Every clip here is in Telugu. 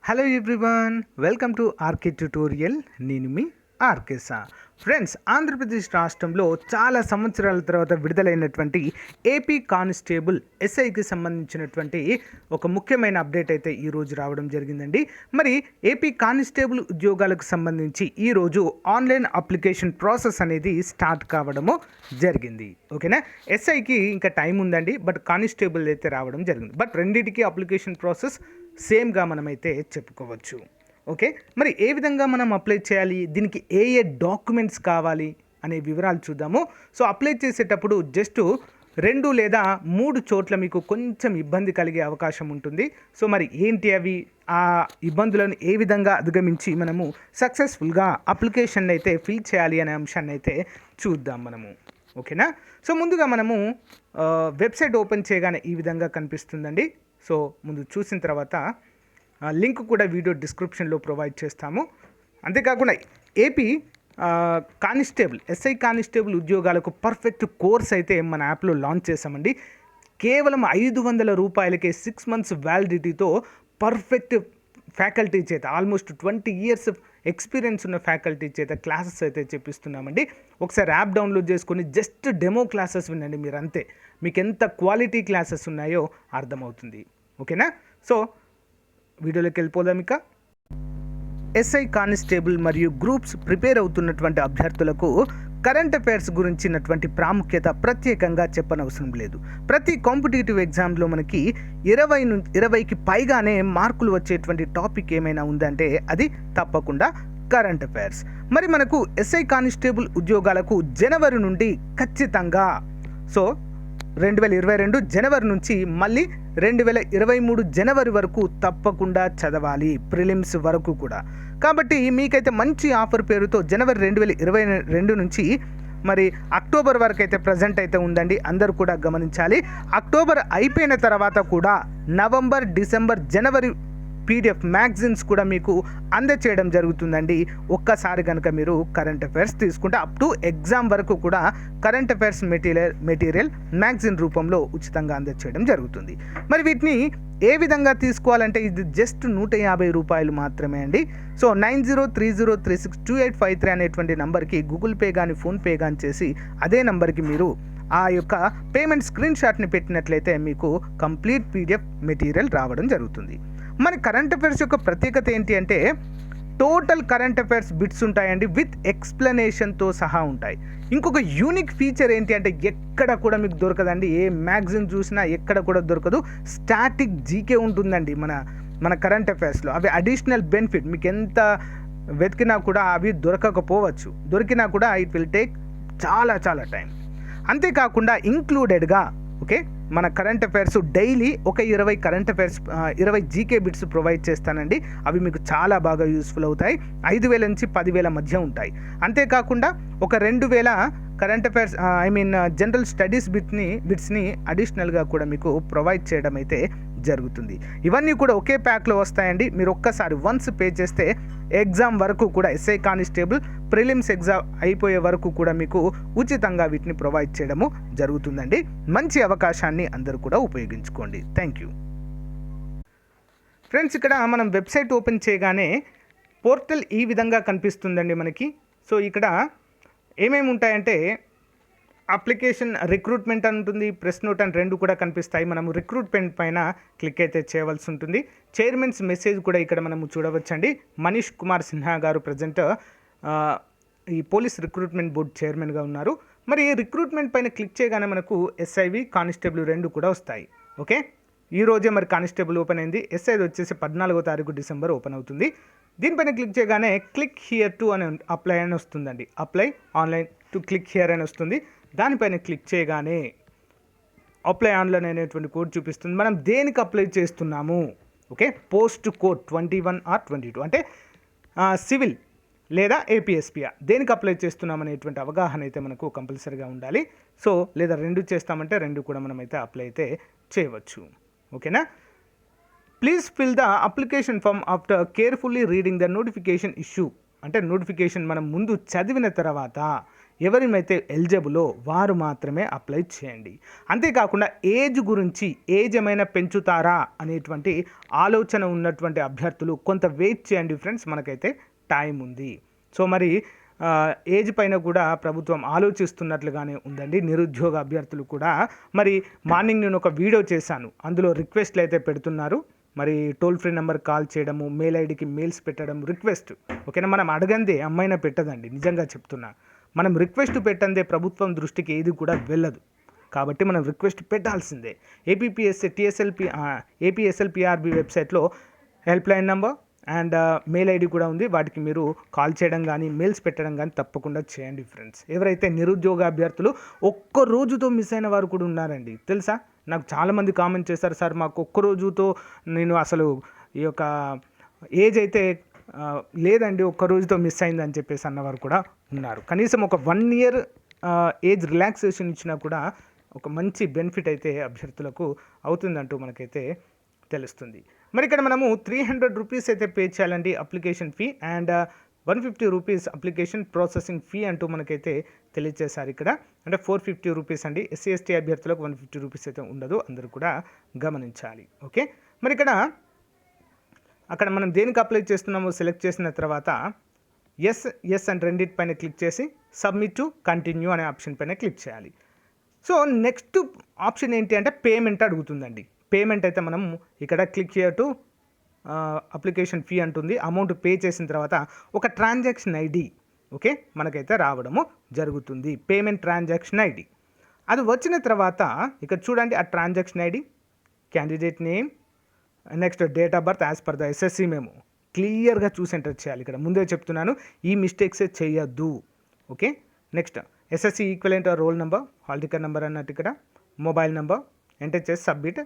Hello everyone, welcome to RK tutorial. నేను మీ ఆర్కేసా. ఫ్రెండ్స్, ఆంధ్రప్రదేశ్ రాష్ట్రంలో చాలా సంవత్సరాల తర్వాత విడుదలైనటువంటి ఏపీ కానిస్టేబుల్ ఎస్ఐకి సంబంధించినటువంటి ఒక ముఖ్యమైన అప్డేట్ అయితే ఈరోజు రావడం జరిగిందండి. మరి ఏపీ కానిస్టేబుల్ ఉద్యోగాలకు సంబంధించి ఈరోజు ఆన్లైన్ అప్లికేషన్ ప్రాసెస్ అనేది స్టార్ట్ కావడము జరిగింది. ఓకేనా, ఎస్ఐకి ఇంకా టైం ఉందండి, బట్ కానిస్టేబుల్ అయితే రావడం జరిగింది. బట్ రెండింటికి అప్లికేషన్ ప్రాసెస్ సేమ్గా మనమైతే చెప్పుకోవచ్చు. ఓకే, మరి ఏ విధంగా మనం అప్లై చేయాలి, దీనికి ఏ ఏ డాక్యుమెంట్స్ కావాలి అనే వివరాలు చూద్దాము. సో అప్లై చేసేటప్పుడు జస్ట్ 2 లేదా 3 చోట్ల మీకు కొంచెం ఇబ్బంది కలిగే అవకాశం ఉంటుంది. సో మరి ఏంటి అవి, ఆ ఇబ్బందులను ఏ విధంగా అధిగమించి మనము సక్సెస్ఫుల్గా అప్లికేషన్ అయితే ఫిల్ చేయాలి అనే అంశాన్ని అయితే చూద్దాం మనము. ఓకేనా, సో ముందుగా మనము వెబ్సైట్ ఓపెన్ చేయగానే ఈ విధంగా కనిపిస్తుందండి. సో ముందు చూసిన తర్వాత లింక్ కూడా వీడియో డిస్క్రిప్షన్లో ప్రొవైడ్ చేస్తాము. అంతేకాకుండా ఏపీ కానిస్టేబుల్ ఎస్ఐ కానిస్టేబుల్ ఉద్యోగాలకు పర్ఫెక్ట్ కోర్స్ అయితే మన యాప్లో లాంచ్ చేసామండి. కేవలం 500 రూపాయలకే 6 months వ్యాలిడిటీతో పర్ఫెక్ట్ ఫ్యాకల్టీ చేత, ఆల్మోస్ట్ 20 years ఎక్స్పీరియన్స్ ఉన్న ఫ్యాకల్టీ చేత క్లాసెస్ అయితే చెప్పిస్తున్నామండి. ఒకసారి యాప్ డౌన్లోడ్ చేసుకొని జస్ట్ డెమో క్లాసెస్ వినండి, మీరు అంతే, మీకు ఎంత క్వాలిటీ క్లాసెస్ ఉన్నాయో అర్థమవుతుంది. ఓకేనా, సో వీడియోలోకి వెళ్ళిపోదాం. ఇక ఎస్ఐ కానిస్టేబుల్ మరియు గ్రూప్స్ ప్రిపేర్ అవుతున్నటువంటి అభ్యర్థులకు కరెంట్ అఫైర్స్ గురించినటువంటి ప్రాముఖ్యత ప్రత్యేకంగా చెప్పనవసరం లేదు. ప్రతి కాంపిటేటివ్ ఎగ్జామ్లో మనకి 20కి పైగానే మార్కులు వచ్చేటువంటి టాపిక్ ఏమైనా ఉందంటే అది తప్పకుండా కరెంట్ అఫైర్స్. మరి మనకు ఎస్ఐ కానిస్టేబుల్ ఉద్యోగాలకు జనవరి నుండి ఖచ్చితంగా, సో 2022 జనవరి నుంచి మళ్ళీ 2023 జనవరి వరకు తప్పకుండా చదవాలి, ప్రిలిమ్స్ వరకు కూడా. కాబట్టి మీకైతే మంచి ఆఫర్ పేరుతో జనవరి 2022 నుంచి మరి అక్టోబర్ వరకు అయితే ప్రజెంట్ అయితే ఉందండి. అందరూ కూడా గమనించాలి. అక్టోబర్ అయిపోయిన తర్వాత కూడా నవంబర్, డిసెంబర్, జనవరి పీడిఎఫ్ మ్యాగజైన్స్ కూడా మీకు అందచేయడం జరుగుతుందండి. ఒక్కసారి కనుక మీరు కరెంట్ అఫైర్స్ తీసుకుంటే అప్ టు ఎగ్జామ్ వరకు కూడా కరెంట్ అఫైర్స్ మెటీరియల్ మ్యాగజైన్ రూపంలో ఉచితంగా అందచేయడం జరుగుతుంది. మరి వీటిని ఏ విధంగా తీసుకోవాలంటే ఇది జస్ట్ 150 రూపాయలు మాత్రమే అండి. సో 9030362853 అనేటువంటి నంబర్కి గూగుల్ పే కానీ ఫోన్పే కానీ చేసి అదే నంబర్కి మీరు ఆ యొక్క పేమెంట్ స్క్రీన్ షాట్ని పెట్టినట్లయితే మీకు కంప్లీట్ పీడిఎఫ్ మెటీరియల్ రావడం జరుగుతుంది. మరి కరెంట్ అఫైర్స్ యొక్క ప్రత్యేకత ఏంటి అంటే టోటల్ కరెంట్ అఫైర్స్ బిట్స్ ఉంటాయండి, విత్ ఎక్స్ప్లెనేషన్తో సహా ఉంటాయి. ఇంకొక యూనిక్ ఫీచర్ ఏంటి అంటే ఎక్కడ కూడా మీకు దొరకదండి, ఏ మ్యాగజైన్ చూసినా ఎక్కడ కూడా దొరకదు. స్టాటిక్ జీకే ఉంటుందండి మన కరెంట్ అఫైర్స్లో. అవి అడిషనల్ బెనిఫిట్, మీకు ఎంత వెతికినా కూడా అవి దొరకకపోవచ్చు, దొరికినా కూడా ఇట్ విల్ టేక్ చాలా టైం. అంతేకాకుండా ఇంక్లూడెడ్గా ఓకే మన కరెంట్ అఫైర్స్ డైలీ ఒక 20 current affairs 20 GK bits provide చేస్తానండి. అవి మీకు చాలా బాగా యూస్ఫుల్ అవుతాయి. 5,000 నుంచి 10,000 మధ్య ఉంటాయి. అంతేకాకుండా ఒక 2,000 కరెంట్ అఫైర్స్ జనరల్ స్టడీస్ బిట్స్ని అడిషనల్గా కూడా మీకు ప్రొవైడ్ చేయడం అయితే జరుగుతుంది. ఇవన్నీ కూడా ఒకే ప్యాక్లో వస్తాయండి. మీరు ఒక్కసారి వన్స్ పే చేస్తే ఎగ్జామ్ వరకు కూడా, ఎస్ఐ కానిస్టేబుల్ ప్రిలిమ్స్ ఎగ్జామ్ అయిపోయే వరకు కూడా మీకు ఉచితంగా వీటిని ప్రొవైడ్ చేయడము జరుగుతుందండి. మంచి అవకాశాన్ని అందరూ కూడా ఉపయోగించుకోండి. Thank you friends. ఇక్కడ మనం వెబ్సైట్ ఓపెన్ చేయగానే పోర్టల్ ఈ విధంగా కనిపిస్తుందండి మనకి. సో ఇక్కడ ఏమేమి ఉంటాయంటే అప్లికేషన్, రిక్రూట్మెంట్ అని ఉంటుంది, ప్రెస్ నోట్ అని 2 కూడా కనిపిస్తాయి. మనము రిక్రూట్మెంట్ పైన క్లిక్ అయితే చేయవలసి ఉంటుంది. చైర్మన్స్ మెసేజ్ కూడా ఇక్కడ మనము చూడవచ్చండి. మనీష్ కుమార్ సిన్హా గారు ప్రజెంట్ ఈ పోలీస్ రిక్రూట్మెంట్ బోర్డు చైర్మన్గా ఉన్నారు. మరి రిక్రూట్మెంట్ పైన క్లిక్ చేయగానే మనకు ఎస్ఐవి, కానిస్టేబుల్ 2 కూడా వస్తాయి. ఓకే, ఈ రోజే మరి కానిస్టేబుల్ ఓపెన్ అయింది. ఎస్ఐది వచ్చేసి 14వ తారీఖు డిసెంబర్ ఓపెన్ అవుతుంది. దీనిపైన క్లిక్ చేయగానే క్లిక్ హియర్ టు అని అప్లై అని వస్తుందండి. Apply online to click here అని వస్తుంది. దానిపైన క్లిక్ చేయగానే అప్లై ఆన్లైన్ అనేటువంటి కోడ్ చూపిస్తుంది. మనం దేనికి అప్లై చేస్తున్నాము, ఓకే, పోస్ట్ కోడ్ 21 or 22 అంటే సివిల్ లేదా ఏపీఎస్పీఆ దేనికి అప్లై చేస్తున్నాం అనేటువంటి అవగాహన అయితే మనకు కంపల్సరీగా ఉండాలి. సో లేదా 2 చేస్తామంటే 2 కూడా మనమైతే అప్లై అయితే చేయవచ్చు. ఓకేనా, please fill the application form after carefully reading the notification issue. అంటే నోటిఫికేషన్ మనం ముందు చదివిన తర్వాత ఎవరిమైతే ఎలిజిబులో వారు మాత్రమే అప్లై చేయండి. అంతేకాకుండా ఏజ్ గురించి ఏజ్ ఏమైనా పెంచుతారా అనేటువంటి ఆలోచన ఉన్నటువంటి అభ్యర్థులు కొంత వెయిట్ చేయండి ఫ్రెండ్స్, మనకైతే టైం ఉంది. సో మరి ఏజ్ పైన కూడా ప్రభుత్వం ఆలోచిస్తున్నట్లుగానే ఉందండి. నిరుద్యోగ అభ్యర్థులు కూడా మరి మార్నింగ్ నేను ఒక వీడియో చేశాను, అందులో రిక్వెస్ట్లు అయితే పెడుతున్నారు. మరి టోల్ ఫ్రీ నెంబర్ కాల్ చేయడము, మెయిల్ ఐడికి మెయిల్స్ పెట్టడం రిక్వెస్ట్. ఓకేనా, మనం అడగందే అమ్మాయినా పెట్టదండి, నిజంగా చెప్తున్నా. మనం రిక్వెస్ట్ పెట్టందే ప్రభుత్వం దృష్టికి ఏది కూడా వెళ్ళదు. కాబట్టి మనం రిక్వెస్ట్ పెట్టాల్సిందే. ఏపీఎస్ఎస్ఎల్పి ఏపీఎస్ఎల్పిఆర్బి వెబ్సైట్లో help line number and mail ID కూడా ఉంది. వాటికి మీరు కాల్ చేయడం కానీ మెయిల్స్ పెట్టడం కానీ తప్పకుండా చేయండి ఫ్రెండ్స్. ఎవరైతే నిరుద్యోగ అభ్యర్థులు ఒక్క రోజుతో మిస్ అయిన వారు కూడా ఉన్నారండి, తెలుసా? నాకు చాలామంది కామెంట్ చేశారు, సార్ మాకు ఒక్క రోజుతో నేను అసలు ఈ యొక్క ఏజ్ అయితే లేదండి, ఒక్క రోజుతో మిస్ అయిందని చెప్పేసి అన్నవారు కూడా ఉన్నారు. కనీసం ఒక 1 ఇయర్ ఏజ్ రిలాక్సేషన్ ఇచ్చినా కూడా ఒక మంచి బెనిఫిట్ అయితే అభ్యర్థులకు అవుతుందంటూ మనకైతే తెలుస్తుంది. మరి ఇక్కడ మనము 300 రూపీస్ అయితే పే చేయాలండి application fee, and 150 rupees application processing fee అంటూ మనకైతే తెలియజేశారు ఇక్కడ. అంటే 450 రూపీస్ అండి. ఎస్సీ ఎస్టీ అభ్యర్థులకు 150 రూపీస్ అయితే ఉండదు, అందరూ కూడా గమనించాలి. ఓకే, మరి అక్కడ మనం దేనికి అప్లై చేస్తున్నామో సెలెక్ట్ చేసిన తర్వాత ఎస్ అండ్ రెండిటి పైన క్లిక్ చేసి సబ్మిట్ టు కంటిన్యూ అనే ఆప్షన్ పైన క్లిక్ చేయాలి. సో నెక్స్ట్ ఆప్షన్ ఏంటి అంటే పేమెంట్ అడుగుతుందండి. పేమెంట్ అయితే మనం ఇక్కడ క్లిక్ చేయటు అప్లికేషన్ ఫీ అంటుంది. అమౌంట్ పే చేసిన తర్వాత ఒక ట్రాన్సాక్షన్ ఐడి ఓకే మనకైతే రావడము జరుగుతుంది, పేమెంట్ ట్రాన్సాక్షన్ ఐడి. అది వచ్చిన తర్వాత ఇక్కడ చూడండి, ఆ transaction ID, candidate name, next date of birth as per the SSC మేము క్లియర్గా చూసి ఎంటర్ చేయాలి. ఇక్కడ ముందే చెప్తున్నాను, ఈ మిస్టేక్సే చేయొద్దు. Okay, next SSC equivalent roll number, hall ticket number అన్నట్టు ఇక్కడ మొబైల్ నెంబర్ ఎంటర్ చేసి సబ్మిట్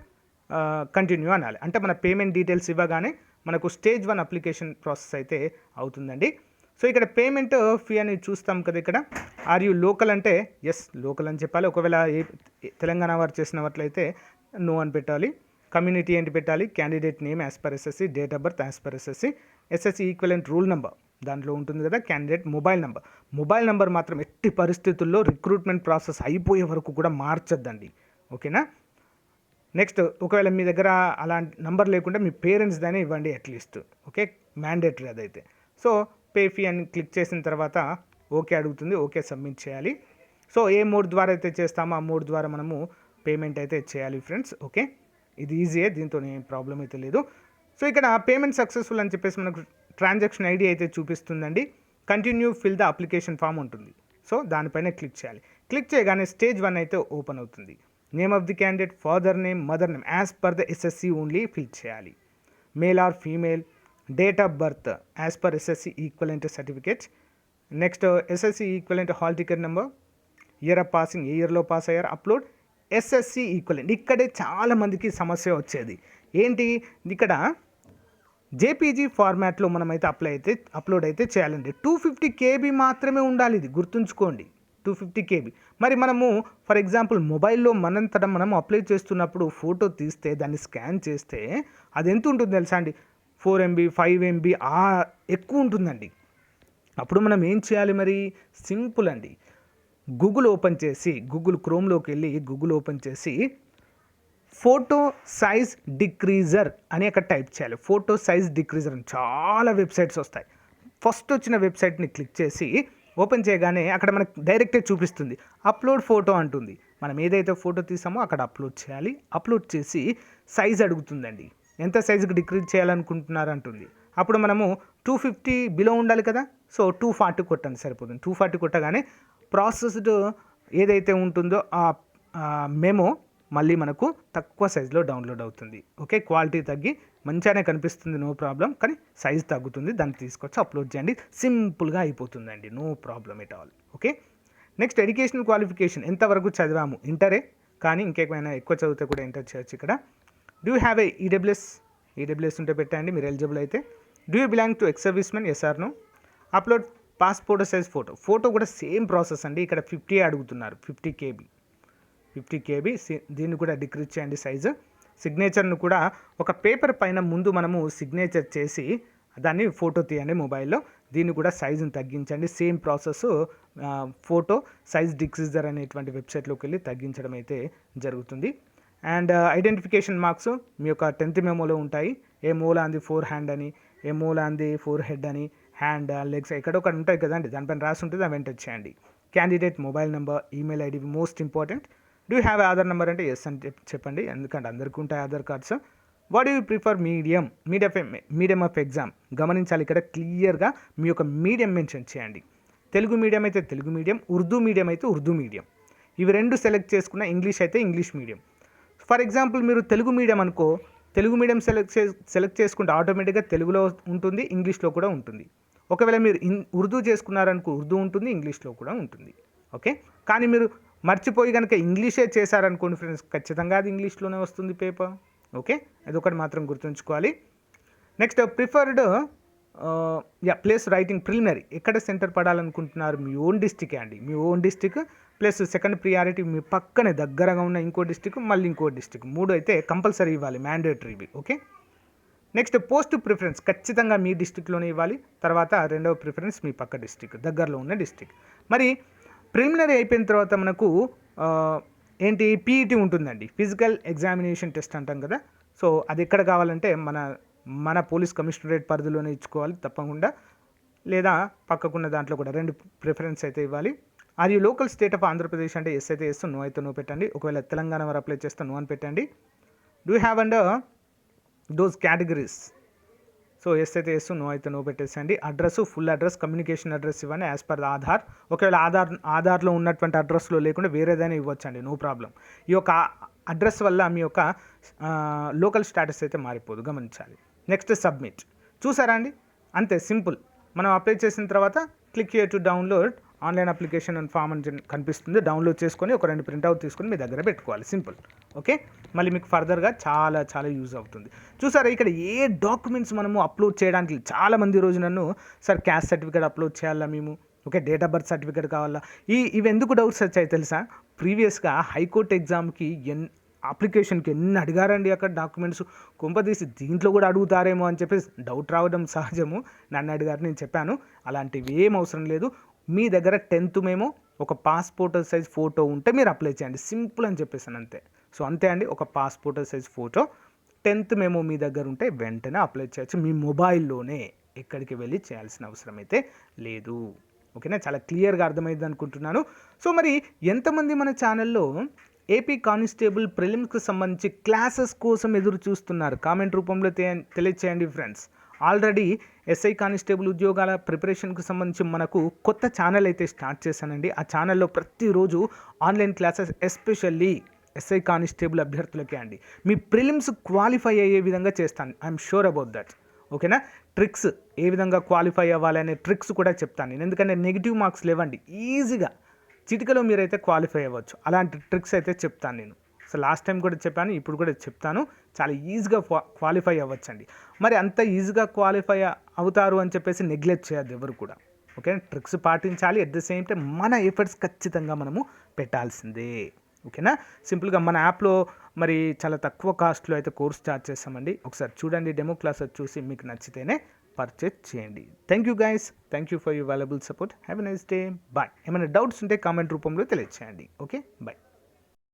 కంటిన్యూ అనాలి. అంటే మన పేమెంట్ డీటెయిల్స్ ఇవ్వగానే మనకు స్టేజ్ 1 అప్లికేషన్ ప్రాసెస్ అయితే అవుతుందండి. సో ఇక్కడ పేమెంట్ ఫీ అని చూస్తాం కదా, ఇక్కడ ఆర్ యూ లోకల్ అంటే ఎస్ లోకల్ అని చెప్పాలి. ఒకవేళ తెలంగాణ వారు చేసినట్లయితే నో అని పెట్టాలి. కమ్యూనిటీ ఏంటి పెట్టాలి, candidate name as per SSC, date of birth as per SSC, SSC equivalent rule number దాంట్లో ఉంటుంది కదా, క్యాండిడేట్ మొబైల్ నెంబర్ మాత్రం ఎట్టి పరిస్థితుల్లో రిక్రూట్మెంట్ ప్రాసెస్ అయిపోయే వరకు కూడా మార్చొద్దండి. ఓకేనా, నెక్స్ట్ ఒకవేళ మీ దగ్గర అలాంటి నంబర్ లేకుండా మీ పేరెంట్స్ దాన్ని ఇవ్వండి అట్లీస్ట్. ఓకే, మ్యాండేటరీ అదైతే. సో పే ఫీ అని క్లిక్ చేసిన తర్వాత ఓకే అడుగుతుంది, ఓకే సబ్మిట్ చేయాలి. సో ఏ మోడ్ ద్వారా అయితే చేస్తామో ఆ మోడ్ ద్వారా మనము పేమెంట్ అయితే చేయాలి ఫ్రెండ్స్. ఓకే, ఇది ఈజీయే, దీంతో ఏం ప్రాబ్లం అయితే లేదు. సో ఇక్కడ పేమెంట్ సక్సెస్ఫుల్ అని చెప్పేసి మనకు ట్రాన్సాక్షన్ ఐడి అయితే చూపిస్తుందండి. Continue fill the application form ఉంటుంది. సో దానిపైన క్లిక్ చేయాలి. క్లిక్ చేయగానే స్టేజ్ 1 అయితే ఓపెన్ అవుతుంది. Name of the candidate, father name, mother name as per the SSC only fill చేయాలి. Male or female, date of birth as per SSC equivalent certificates, next SSC equivalent hall ticket number, year of passing, ఏ ఇయర్లో పాస్ అయ్యారు, అప్లోడ్ ఎస్ఎస్సి ఈక్వలెంట్. ఇక్కడే చాలామందికి సమస్య వచ్చేది ఏంటి, ఇక్కడ జేపీజీ ఫార్మాట్లో మనమైతే అప్లోడ్ అయితే చేయాలండి. 250 KB మాత్రమే ఉండాలి, ఇది గుర్తుంచుకోండి, 250 KB. మరి మనము ఫర్ ఎగ్జాంపుల్ మొబైల్లో మనంతటా మనం అప్లై చేస్తున్నప్పుడు ఫోటో తీస్తే దాన్ని స్కాన్ చేస్తే అది ఎంత ఉంటుంది తెలుసా అండి, 4 MB 5 MB ఎక్కువ ఉంటుందండి. అప్పుడు మనం ఏం చేయాలి, మరి సింపుల్ అండి, గూగుల్ ఓపెన్ చేసి గూగుల్ క్రోమ్లోకి వెళ్ళి గూగుల్ ఓపెన్ చేసి ఫోటో సైజ్ డిక్రీజర్ అని అక్కడ టైప్ చేయాలి. ఫోటో సైజ్ డిక్రీజర్ అని చాలా వెబ్సైట్స్ వస్తాయి. ఫస్ట్ వచ్చిన వెబ్సైట్ని క్లిక్ చేసి ఓపెన్ చేయగానే అక్కడ మనకు డైరెక్టే చూపిస్తుంది, అప్లోడ్ ఫోటో అంటుంది. మనం ఏదైతే ఫోటో తీసామో అక్కడ అప్లోడ్ చేయాలి. అప్లోడ్ చేసి సైజ్ అడుగుతుందండి, ఎంత సైజుకి డిక్రీజ్ చేయాలనుకుంటున్నారు అంటుంది. అప్పుడు మనము 250 బిలో ఉండాలి కదా, సో 240 కొట్టండి సరిపోతుంది. 240 కొట్టగానే ప్రాసెస్డ్ ఏదైతే ఉంటుందో ఆ మెమో మళ్ళీ మనకు తక్కువ సైజులో డౌన్లోడ్ అవుతుంది. ఓకే, క్వాలిటీ తగ్గి మంచిగానే కనిపిస్తుంది, నో ప్రాబ్లం, కానీ సైజ్ తగ్గుతుంది. దాన్ని తీసుకొచ్చి అప్లోడ్ చేయండి, సింపుల్గా అయిపోతుందండి, no problem at all. Okay, next educational qualification ఎంతవరకు చదివాము, ఇంటరే, కానీ ఇంకేమైనా ఎక్కువ చదివితే కూడా ఎంటర్ చేయొచ్చు. ఇక్కడ do you have a EWS ఉంటే పెట్టండి మీరు ఎలిజిబుల్ అయితే. Do you belong to ex service men, yes or no. Upload passport size photo కూడా సేమ్ ప్రాసెస్ అండి. ఇక్కడ 50 అడుగుతున్నారు, 50 KB. దీన్ని కూడా డిక్రీజ్ చేయండి సైజు. సిగ్నేచర్ను కూడా ఒక పేపర్ పైన ముందు మనము సిగ్నేచర్ చేసి దాన్ని ఫోటో తీయండి మొబైల్లో. దీన్ని కూడా సైజుని తగ్గించండి. సేమ్ ప్రాసెస్ ఫోటో సైజ్ డిక్సిజర్ అనేటువంటి వెబ్సైట్లోకి వెళ్ళి తగ్గించడం అయితే జరుగుతుంది. అండ్ ఐడెంటిఫికేషన్ మార్క్స్ మీ యొక్క 10th మెమోలో ఉంటాయి. ఏ మూల అంది ఫోర్ హ్యాండ్ అని, ఏ మూల అంది ఫోర్ హెడ్ అని, హ్యాండ్ లెగ్స్ ఎక్కడొక్కడ ఉంటాయి కదండి, దానిపైన రాసి ఉంటుంది, అవి ఎంటర్ చేయండి. Candidate mobile number, email ID most important. Do have Aadhaar number అంటే ఎస్ అని చెప్పండి, ఎందుకంటే అందరికీ ఉంటాయి Aadhaar cards. What you prefer medium of exam గమనించాలి. ఇక్కడ క్లియర్గా మీ యొక్క మీడియం మెన్షన్ చేయండి. తెలుగు మీడియం అయితే తెలుగు మీడియం, ఉర్దూ మీడియం అయితే ఉర్దూ మీడియం. ఇవి రెండు సెలెక్ట్ చేసుకున్న, ఇంగ్లీష్ అయితే ఇంగ్లీష్ మీడియం. ఫర్ ఎగ్జాంపుల్ మీరు తెలుగు మీడియం అనుకో, తెలుగు మీడియం సెలెక్ట్ చేసుకుంటే ఆటోమేటిక్గా తెలుగులో ఉంటుంది, ఇంగ్లీష్లో కూడా ఉంటుంది. ఒకవేళ మీరు ఉర్దూ చేసుకున్నారనుకో, ఉర్దూ ఉంటుంది, ఇంగ్లీష్లో కూడా ఉంటుంది. ఓకే, కానీ మీరు మర్చిపోయి కనుక ఇంగ్లీషే చేశారనుకోండి ఫ్రెండ్స్, ఖచ్చితంగా అది ఇంగ్లీష్లోనే వస్తుంది పేపర్. ఓకే, అదొకటి మాత్రం గుర్తుంచుకోవాలి. Next preferred place writing preliminary, ఎక్కడ సెంటర్ పడాలనుకుంటున్నారు? మీ ఓన్ డిస్టికే అండి, మీ own district plus second priority మీ పక్కనే దగ్గరగా ఉన్న ఇంకో డిస్టిక్, మళ్ళీ ఇంకో డిస్టిక్, 3 అయితే కంపల్సరీ ఇవ్వాలి, మ్యాండేటరీవి. ఓకే, నెక్స్ట్ పోస్ట్ ప్రిఫరెన్స్ ఖచ్చితంగా మీ డిస్టిక్లోనే ఇవ్వాలి. తర్వాత రెండవ ప్రిఫరెన్స్ మీ పక్క డిస్టిక్, దగ్గరలో ఉన్న డిస్టిక్. మరి ప్రిలిమినరీ అయిపోయిన తర్వాత మనకు ఏంటి, పీఈటీ ఉంటుందండి, ఫిజికల్ ఎగ్జామినేషన్ టెస్ట్ అంటాం కదా. సో అది ఎక్కడ కావాలంటే మన పోలీస్ కమిషనరేట్ పరిధిలోనే ఇచ్చుకోవాలి తప్పకుండా, లేదా పక్కకున్న దాంట్లో కూడా 2 ప్రిఫరెన్స్ అయితే ఇవ్వాలి. అది లోకల్ స్టేట్ ఆఫ్ ఆంధ్రప్రదేశ్ అంటే ఎస్ అయితే ఎస్, నో అయితే నో పెట్టండి. ఒకవేళ తెలంగాణ వారు అప్లై చేస్తే నో అని పెట్టండి. Do have under those categories, so yes అయితే ఎస్, నో అయితే నో పెట్టేసండి. Address, full address, communication address ఇవ్వండి యాజ్ పర్ ద ఆధార్. ఒకవేళ ఆధార్లో ఉన్నటువంటి అడ్రస్లో లేకుండా వేరేదైనా ఇవ్వచ్చండి, నో ప్రాబ్లం. ఈ యొక్క అడ్రస్ వల్ల మీ యొక్క లోకల్ స్టేటస్ అయితే మారిపోదు, గమనించాలి. నెక్స్ట్ సబ్మిట్, చూసారా అండి, అంతే సింపుల్. మనం అప్లై చేసిన తర్వాత click here to download online application and form అని కనిపిస్తుంది, డౌన్లోడ్ చేసుకొని ఒక 2 ప్రింట్అవుట్ తీసుకొని మీ దగ్గర పెట్టుకోవాలి, సింపుల్. ఓకే, మళ్ళీ మీకు ఫర్దర్గా చాలా యూజ్ అవుతుంది. చూసారా, ఇక్కడ ఏ డాక్యుమెంట్స్ మనము అప్లోడ్ చేయడానికి చాలామంది రోజు నన్ను సార్ క్యాస్ట్ సర్టిఫికేట్ అప్లోడ్ చేయాలా మేము, okay date of birth certificate కావాలా, ఇవి ఎందుకు డౌట్స్ వచ్చాయి తెలుసా? ప్రీవియస్గా హైకోర్టు ఎగ్జామ్కి అప్లికేషన్కి ఎన్ని అడిగారండి అక్కడ డాక్యుమెంట్స్, కొంపదీసి దీంట్లో కూడా అడుగుతారేమో అని చెప్పేసి డౌట్ రావడం సహజము. నన్ను అడిగారు, నేను చెప్పాను అలాంటివి ఏం అవసరం లేదు. మీ దగ్గర 10th మేము ఒక పాస్పోర్ట్ సైజ్ ఫోటో ఉంటే మీరు అప్లై చేయండి, సింపుల్ అని చెప్పేసాను అంతే. సో అంతే అండి, ఒక పాస్పోర్ట్ సైజ్ ఫోటో 10th మేము మీ దగ్గర ఉంటే వెంటనే అప్లై చేయొచ్చు, మీ మొబైల్లోనే, ఎక్కడికి వెళ్ళి చేయాల్సిన అవసరం అయితే లేదు. ఓకేనా, చాలా క్లియర్గా అర్థమైంది అనుకుంటున్నాను. సో మరి ఎంతమంది మన ఛానల్లో ఏపీ కానిస్టేబుల్ ప్రిలిమ్స్కి సంబంధించి క్లాసెస్ కోసం ఎదురు చూస్తున్నారు? కామెంట్ రూపంలో తెలియచేయండి ఫ్రెండ్స్. ఆల్రెడీ ఎస్ఐ కానిస్టేబుల్ ఉద్యోగాల ప్రిపరేషన్కి సంబంధించి మనకు కొత్త ఛానల్ అయితే స్టార్ట్ చేశానండి. ఆ ఛానల్లో ప్రతిరోజు online classes especially SI constable అభ్యర్థులకే అండి. మీ ప్రిలిమ్స్ క్వాలిఫై అయ్యే విధంగా చేస్తాను, ఐఎమ్ షూర్ అబౌట్ దట్. ఓకేనా, ట్రిక్స్ ఏ విధంగా క్వాలిఫై అవ్వాలనే ట్రిక్స్ కూడా చెప్తాను నేను, ఎందుకంటే నెగిటివ్ మార్క్స్ లేవండి, ఈజీగా చిటికలో మీరైతే క్వాలిఫై అవ్వచ్చు, అలాంటి ట్రిక్స్ అయితే చెప్తాను నేను. సో లాస్ట్ టైం కూడా చెప్పాను, ఇప్పుడు కూడా చెప్తాను, చాలా ఈజీగా క్వాలిఫై అవ్వచ్చండి. మరి అంత ఈజీగా క్వాలిఫై అవుతారు అని చెప్పేసి నెగ్లెక్ట్ చేయద్దు ఎవరు కూడా. ఓకే, ట్రిక్స్ పాటించాలి, అట్ ద సేమ్ టైం మన ఎఫర్ట్స్ ఖచ్చితంగా మనము పెట్టాల్సిందే. ఓకేనా, సింపుల్గా మన యాప్లో మరి చాలా తక్కువ కాస్ట్లో అయితే కోర్స్ స్టార్ట్ చేస్తామండి. ఒకసారి చూడండి, డెమో క్లాస్ చూసి మీకు నచ్చితేనే పర్చేజ్ చేయండి. Thank you guys, thank you for your valuable support. Have a nice day, bye. ఏమైనా డౌట్స్ ఉంటే కామెంట్ రూపంలో తెలియజేయండి. Okay, bye.